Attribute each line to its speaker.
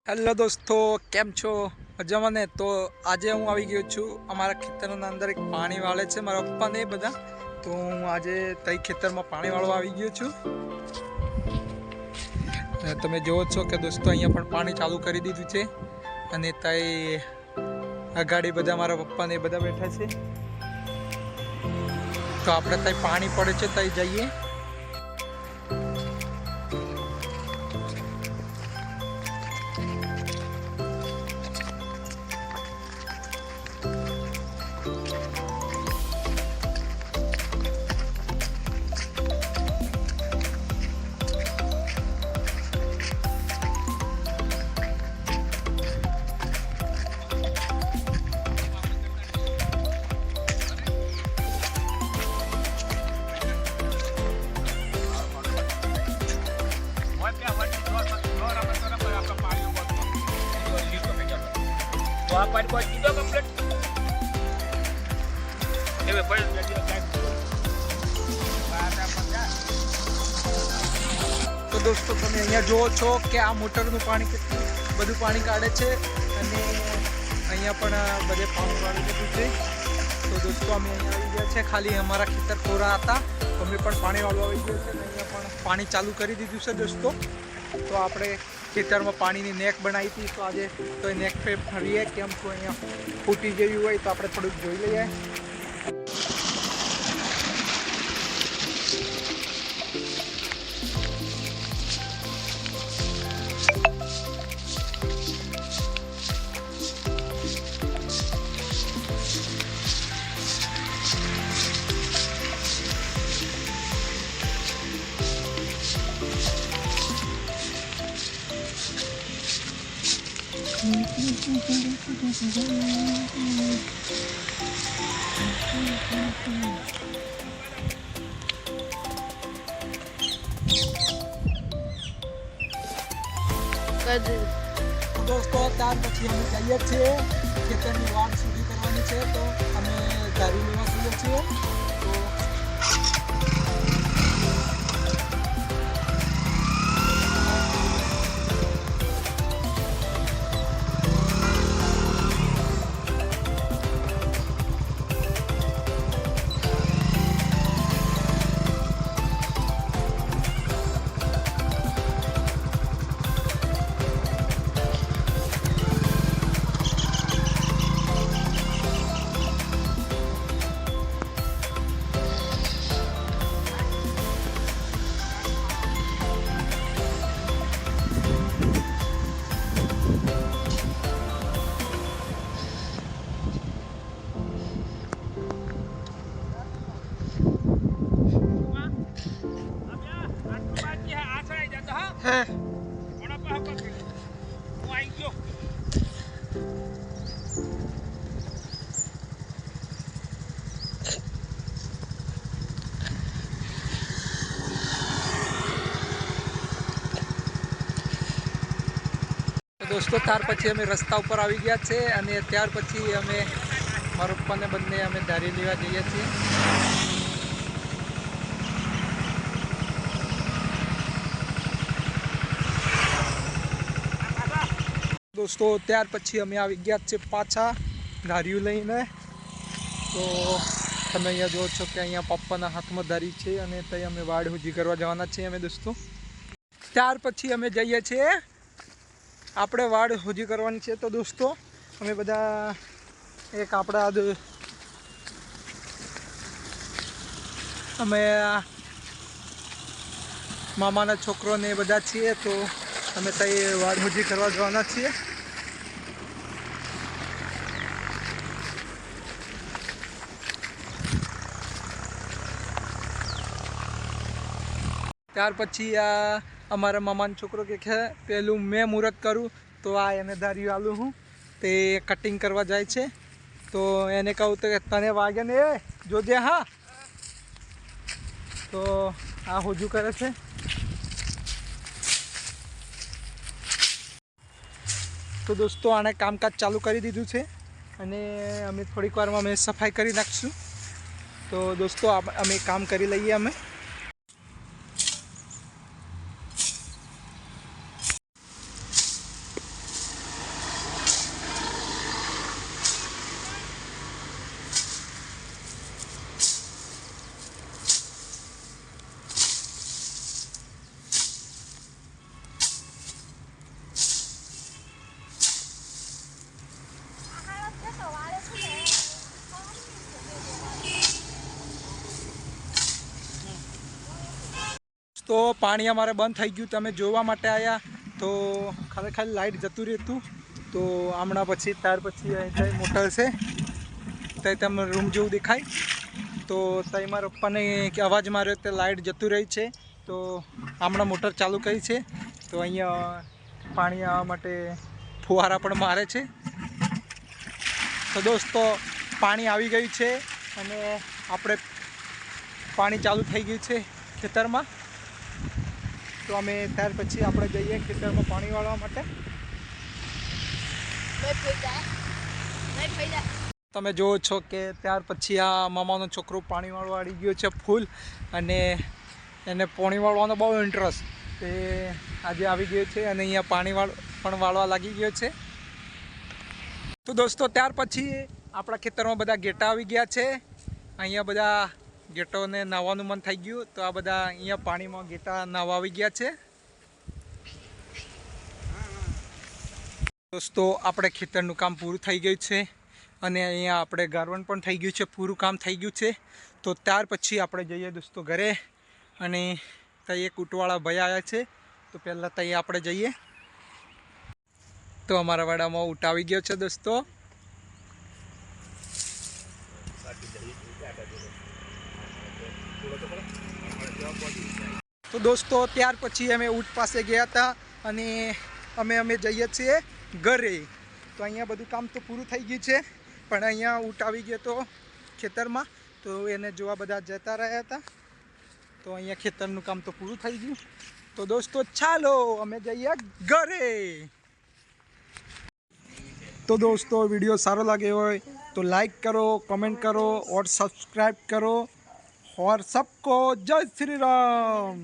Speaker 1: Hello દોસ્તો, કેમ છો? મજામાં ને? તો આજે હું આવી ગયો છું અમારા ખેતરના અંદર. એક પાણી વાળે છે મારા પપ્પા ને બધા, તો હું આજે તઈ ખેતરમાં પાણી વાળવા આવી ગયો છું. તમે જોવો છો કે દોસ્તો અહીંયા પણ પાણી ચાલુ કરી દીધું છે, અને તઈ અગાડી બધા મારા પપ્પા ને બધા બેઠા છે. તો આપણે તઈ પાણી પડે છે, તઈ જઈએ. તો દોસ્તો તમે અહીંયા જુઓ છો કે આ મોટરનું પાણી કેટલું બધું પાણી કાઢે છે, અને અહીંયા પણ બધે પાણી વાળી દીધું છે. તો દોસ્તો અમે અહીંયા આવી ગયા છે, ખાલી અમારા ખેતર કોરા હતા, અમે પણ પાણી વાળવા આવી ગયા છે, અને અહીંયા પણ પાણી ચાલુ કરી દીધું છે દોસ્તો. તો આપણે ખેતરમાં પાણીની નેક બનાવી હતી, તો આજે તો એ નેક પે ફરીએ. કેમ તો અહીંયા ફૂટી ગયું હોય તો આપણે થોડુંક જોઈ લઈએ. દોસ્તો ત્યાર પછી અમે જઈએ છીએ ખેતરની વાડ સુધી કરવાની છે, તો અમે ધારી લેવા જઈએ છીએ. તો દોસ્તો ત્યાર પછી અમે રસ્તા ઉપર આવી ગયા છે, અને ત્યાર પછી અમે મારા પપ્પાને બંને અમે ધારી લેવા જઈએ છીએ. દોસ્તો ત્યાર પછી અમે આવી ગયા છે પાછા ધાર્યું લઈને. તો તમે અહીંયા જોવો છો કે અહીંયા પપ્પાના હાથમાં ધારી છે, અને ત્યાં અમે વાડ હુજી કરવા જવાના છીએ અમે દોસ્તો. ત્યાર પછી અમે જઈએ છીએ, આપણે વાડ હુજી કરવાની છે. તો દોસ્તો અમે બધા એક આપણા અમે મામાના છોકરોને બધા છીએ, તો અમે ત્યાં વાડ હુજી કરવા જવાના છીએ. ત્યાર પછી આ અમારા મામાનો છોકરો કે પેલું મેં મુહૂર્ત કરું, તો આ એને ધાર્યું આલું હું તે કટિંગ કરવા જાય છે. તો એને કહું તો તને વાગે ને એ જોજે. હા, તો આ હોજું કરે છે. તો દોસ્તો આને કામકાજ ચાલુ કરી દીધું છે, અને અમે થોડીક વારમાં અમે સફાઈ કરી નાખીશું. તો દોસ્તો અમે કામ કરી લઈએ અમે. દોસ્તો પાણી અમારે બંધ થઈ ગયું, તમે જોવા માટે આવ્યા તો ખરેખર લાઇટ જતું રહેતું. તો હમણાં પછી ત્યાર પછી અહીં મોટર છે, ત્યાં તમને રૂમ જેવું દેખાય. તો ત્યાં મારા પપ્પાને અવાજ માર્યો તે લાઇટ જતું રહી છે. તો હમણાં મોટર ચાલુ કરી છે. તો અહીંયા પાણી આવવા માટે ફુવારા પણ મારે છે. તો દોસ્તો પાણી આવી ગયું છે અને આપણે પાણી ચાલુ થઈ ગયું છે ખેતરમાં. તો અમે ત્યાર પછી આપણે જઈએ ખેતરમાં પાણી વાળવા માટે. તમે જુઓ છો કે ત્યાર પછી આ મામાનો છોકરો પાણી વાળવા આવી ગયો છે ફૂલ, અને એને પાણી વાળવાનો બહુ ઇન્ટરેસ્ટ તે આજે આવી ગયો છે અને અહીંયા પાણી પણ વાળવા લાગી ગયો છે. તો દોસ્તો ત્યાર પછી આપણા ખેતરમાં બધા ગેટા આવી ગયા છે. અહીંયા બધા ગેટોને નાહવાનું મન થઈ ગયું, તો આ બધા અહીંયા પાણીમાં ગેટા નાહવા આવી ગયા છે. દોસ્તો આપણે ખેતરનું કામ પૂરું થઈ ગયું છે અને અહીંયા આપણે ગારવણ પણ થઈ ગયું છે, પૂરું કામ થઈ ગયું છે. તો ત્યાર પછી આપણે જઈએ દોસ્તો ઘરે, અને ત્યાં એક ઊંટવાળા ભાઈ આવ્યા છે. તો પહેલાં ત્યાં આપણે જઈએ. તો અમારા વાડામાં ઊંટ આવી ગયો છે દોસ્તો. તો દોસ્તો ત્યાર પછી અમે ઊંટ પાસે ગયા હતા અને અમે જઈએ છીએ ઘરે. તો અહીંયા બધું કામ તો પૂરું થઈ ગયું છે, પણ અહીંયા ઊંટ આવી ગયો તો ખેતરમાં, તો એને જોવા બધા જતા રહ્યા હતા. તો અહીંયા ખેતરનું કામ તો પૂરું થઈ ગયું. તો દોસ્તો ચાલો અમે જઈએ ઘરે. तो दोस्तों वीडियो सारो लगे हो तो लाइक करो, कमेंट करो और सब्सक्राइब करो, और सबको जय श्री राम।